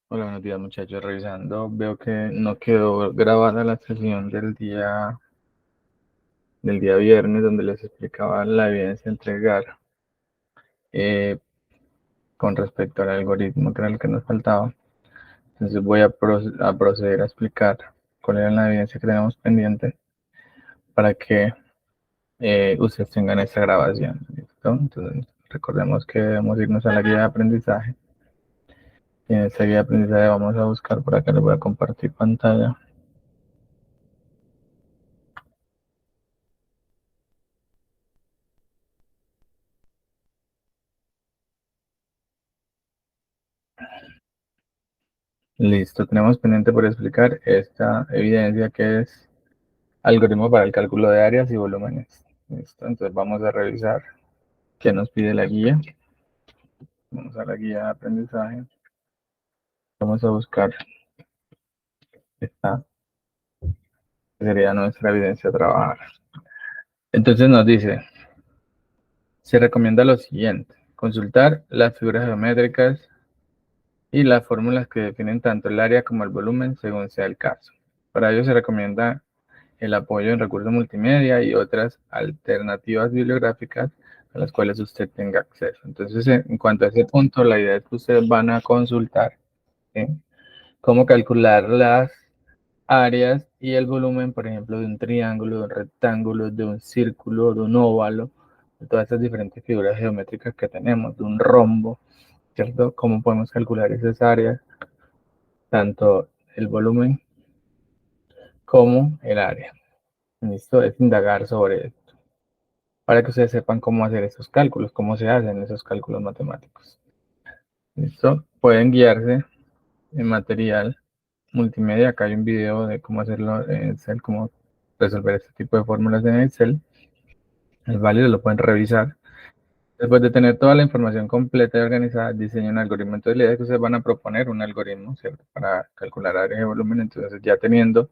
Hola, buenos días muchachos. Revisando, veo que no quedó grabada la sesión del día viernes donde les explicaba la evidencia a entregar eh, con respecto al algoritmo que era el que nos faltaba. Entonces voy a proceder a explicar cuál era la evidencia que tenemos pendiente para que ustedes tengan esta grabación. ¿Listo? Entonces recordemos que debemos irnos a la guía de aprendizaje. Y en esta guía de aprendizaje vamos a buscar por acá, les voy a compartir pantalla. Listo, tenemos pendiente por explicar esta evidencia que es algoritmo para el cálculo de áreas y volúmenes. Listo, entonces vamos a revisar qué nos pide la guía. Vamos a la guía de aprendizaje. Vamos a buscar esta, que sería nuestra evidencia a trabajar. Entonces nos dice, se recomienda lo siguiente: consultar las figuras geométricas y las fórmulas que definen tanto el área como el volumen según sea el caso. Para ello se recomienda el apoyo en recursos multimedia y otras alternativas bibliográficas a las cuales usted tenga acceso. Entonces, en cuanto a ese punto, la idea es que ustedes van a consultar, ¿sí?, cómo calcular las áreas y el volumen, por ejemplo, de un triángulo, de un rectángulo, de un círculo, de un óvalo, de todas estas diferentes figuras geométricas que tenemos, de un rombo, ¿cierto? Cómo podemos calcular esas áreas, tanto el volumen como el área. Listo, es indagar sobre esto, para que ustedes sepan cómo hacer esos cálculos, cómo se hacen esos cálculos matemáticos. ¿Listo? Pueden guiarse en material multimedia. Acá hay un video de cómo hacerlo en Excel, cómo resolver este tipo de fórmulas en Excel. Es válido, lo pueden revisar. Después de tener toda la información completa y organizada, diseñen un algoritmo. Entonces, la idea es que ustedes van a proponer un algoritmo, ¿cierto?, para calcular área de volumen. Entonces, ya teniendo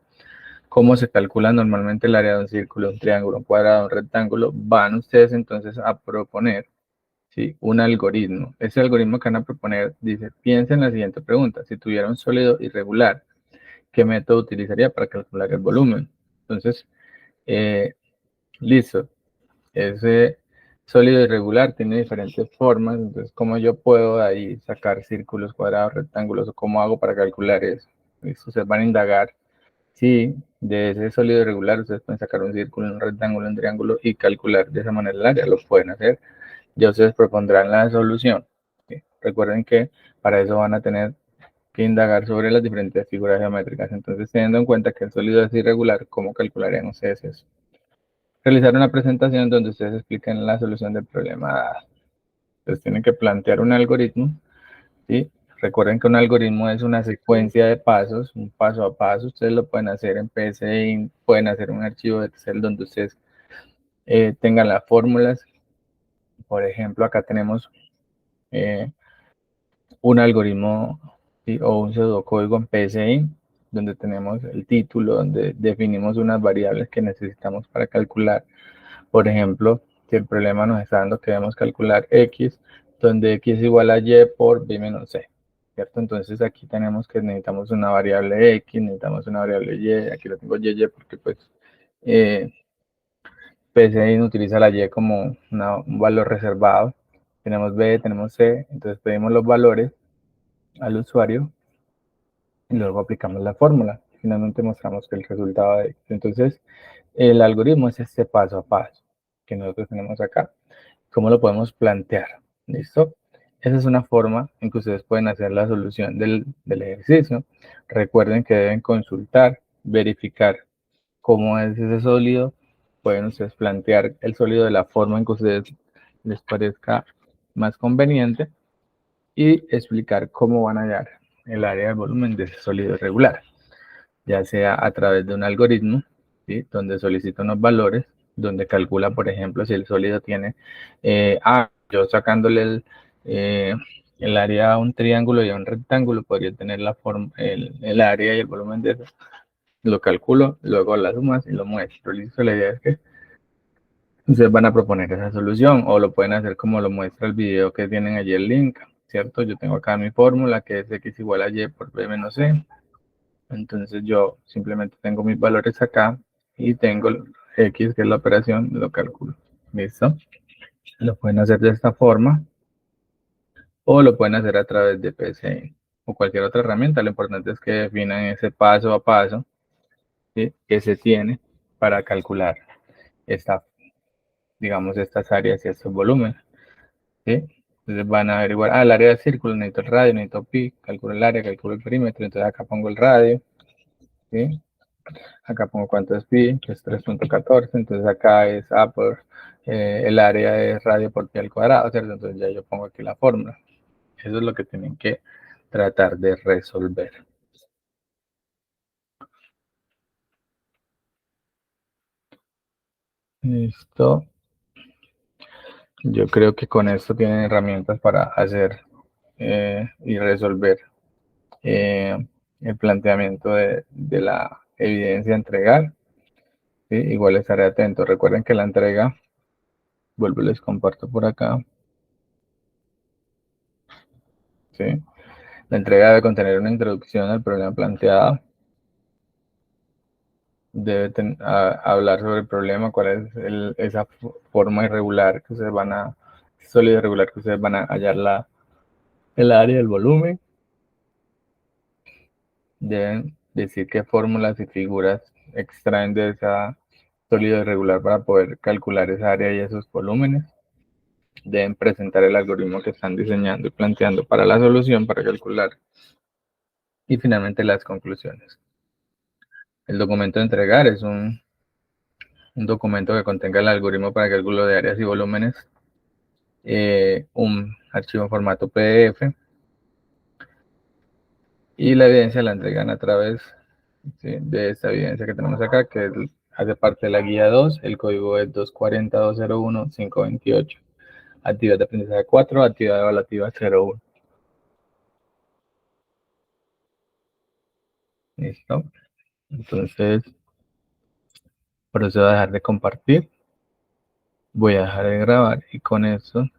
cómo se calcula normalmente el área de un círculo, un triángulo, un cuadrado, un rectángulo, van ustedes entonces a proponer, ¿sí?, un algoritmo. Ese algoritmo que van a proponer dice, piensa en la siguiente pregunta: si tuviera un sólido irregular, ¿qué método utilizaría para calcular el volumen? Entonces, listo, ese sólido irregular tiene diferentes formas. Entonces, ¿cómo yo puedo ahí sacar círculos, cuadrados, rectángulos, o cómo hago para calcular eso? Listo, ustedes van a indagar. Sí, de ese sólido irregular ustedes pueden sacar un círculo, un rectángulo, un triángulo y calcular de esa manera el área. Lo pueden hacer. Ya ustedes propondrán la solución. ¿Sí? Recuerden que para eso van a tener que indagar sobre las diferentes figuras geométricas. Entonces, teniendo en cuenta que el sólido es irregular, ¿cómo calcularían ustedes eso? Realizar una presentación donde ustedes expliquen la solución del problema dado. Entonces, tienen que plantear un algoritmo, ¿sí? Recuerden que un algoritmo es una secuencia de pasos, un paso a paso. Ustedes lo pueden hacer en PSI, pueden hacer un archivo de Excel donde ustedes tengan las fórmulas. Por ejemplo, acá tenemos un algoritmo, ¿sí?, o un pseudocódigo en PSI, donde tenemos el título, donde definimos unas variables que necesitamos para calcular. Por ejemplo, si el problema nos está dando que debemos calcular x, donde x es igual a y por b menos c, ¿cierto? Entonces aquí tenemos que necesitamos una variable x, necesitamos una variable y, aquí lo tengo y porque pues PSI utiliza la y como un valor reservado. Tenemos b, tenemos c, entonces pedimos los valores al usuario y luego aplicamos la fórmula. Finalmente mostramos que el resultado de x. Entonces, el algoritmo es este paso a paso que nosotros tenemos acá. ¿Cómo lo podemos plantear? ¿Listo? Esa es una forma en que ustedes pueden hacer la solución del ejercicio. Recuerden que deben consultar, verificar cómo es ese sólido. Pueden ustedes plantear el sólido de la forma en que a ustedes les parezca más conveniente y explicar cómo van a hallar el área del volumen de ese sólido irregular, ya sea a través de un algoritmo, ¿sí?, donde solicita unos valores, donde calcula, por ejemplo, si el sólido tiene yo sacándole el área a un triángulo y a un rectángulo, podría tener la forma, el área y el volumen de eso. Lo calculo, luego las sumas y lo muestro. Listo, la idea es que ustedes van a proponer esa solución, o lo pueden hacer como lo muestra el video que tienen allí el link. ¿cierto? Yo tengo acá mi fórmula que es x igual a y por b menos c. Entonces yo simplemente tengo mis valores acá y tengo x, que es la operación, lo calculo. ¿Listo? Lo pueden hacer de esta forma o lo pueden hacer a través de PCI o cualquier otra herramienta. Lo importante es que definan ese paso a paso, ¿sí?, que se tiene para calcular digamos, estas áreas y estos volúmenes. ¿Sí? Entonces van a averiguar, el área del círculo, necesito el radio, necesito pi, calculo el área, calculo el perímetro, entonces acá pongo el radio, ¿sí? Acá pongo cuánto es pi, que es 3.14, entonces acá es A por, el área es radio por pi al cuadrado, ¿cierto? Entonces ya yo pongo aquí la fórmula. Eso es lo que tienen que tratar de resolver. Listo. Yo creo que con esto tienen herramientas para hacer y resolver el planteamiento de la evidencia a entregar. ¿Sí? Igual estaré atento. Recuerden que la entrega, vuelvo y les comparto por acá. ¿Sí? La entrega debe contener una introducción al problema planteado. Debe hablar sobre el problema, cuál es esa forma irregular que ustedes van a, sólido irregular que ustedes van a hallar el área del volumen. Deben decir qué fórmulas y figuras extraen de esa sólido irregular para poder calcular esa área y esos volúmenes. Deben presentar el algoritmo que están diseñando y planteando para la solución, para calcular. Y finalmente las conclusiones. El documento de entregar es un documento que contenga el algoritmo para cálculo de áreas y volúmenes, un archivo en formato PDF, y la evidencia la entregan a través, ¿sí?, de esta evidencia que tenemos acá, que hace parte de la guía 2, el código es 240.201.528. Actividad de aprendizaje 4, actividad evaluativa 01. ¿Listo? Entonces, procedo a dejar de compartir. Voy a dejar de grabar y con eso